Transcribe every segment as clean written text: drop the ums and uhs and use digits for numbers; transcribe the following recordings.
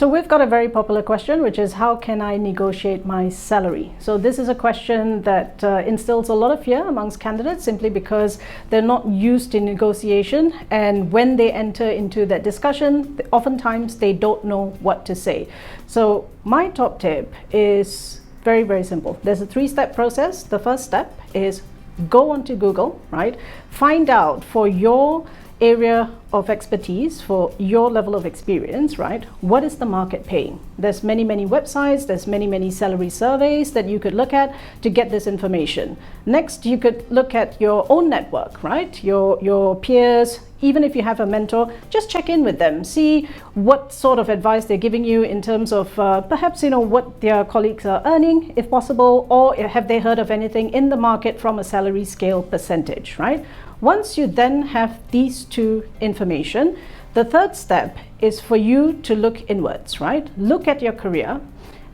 So we've got a very popular question, which is how can I negotiate my salary? So this is a question that instills a lot of fear amongst candidates simply because they're not used to negotiation, and when they enter into that discussion, oftentimes they don't know what to say. So my top tip is very, very simple. There's a 3-step process. The first step is go onto Google, right? Find out for your area of expertise, for your level of experience, right? What is the market paying? There's many websites, there's many salary surveys that you could look at to get this information. Next, you could look at your own network, right? Your peers, even if you have a mentor, just check in with them, see what sort of advice they're giving you in terms of perhaps, what their colleagues are earning, if possible, or have they heard of anything in the market from a salary scale percentage, right? Once you then have these two information, the third step is for you to look inwards, right? Look at your career,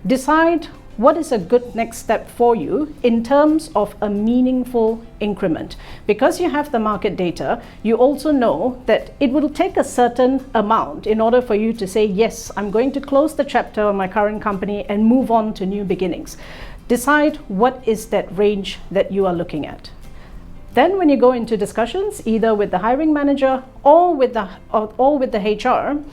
decide what is a good next step for you in terms of a meaningful increment. Because you have the market data, you also know that it will take a certain amount in order for you to say, yes, I'm going to close the chapter on my current company and move on to new beginnings. Decide what is that range that you are looking at. Then when you go into discussions, either with the hiring manager or with the HR,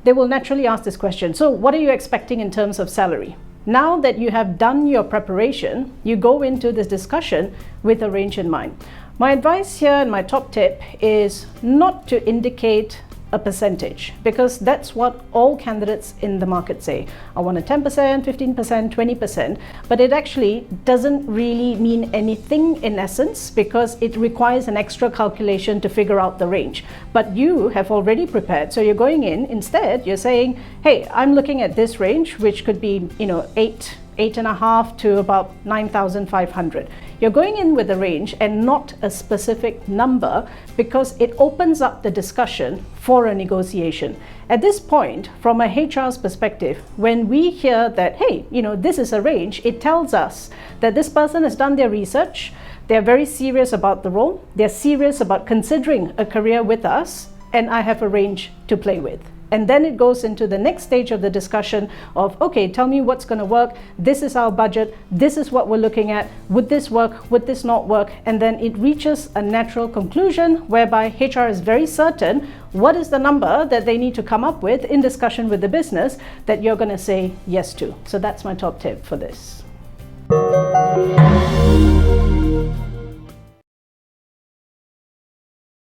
they will naturally ask this question. So what are you expecting in terms of salary? Now that you have done your preparation, you go into this discussion with a range in mind. My advice here and my top tip is not to indicate a percentage, because that's what all candidates in the market say. I want a 10%, 15%, 20%, but it actually doesn't really mean anything in essence because it requires an extra calculation to figure out the range. But you have already prepared, so you're going in, instead you're saying, hey, I'm looking at this range, which could be 8.5 to about 9,500. You're going in with a range and not a specific number because it opens up the discussion for a negotiation. At this point, from a HR's perspective, when we hear that, hey, this is a range, it tells us that this person has done their research, they're very serious about the role, they're serious about considering a career with us, and I have a range to play with. And then it goes into the next stage of the discussion of, okay, tell me what's going to work. This is our budget. This is what we're looking at. Would this work? Would this not work? And then it reaches a natural conclusion whereby HR is very certain what is the number that they need to come up with in discussion with the business that you're going to say yes to. So that's my top tip for this.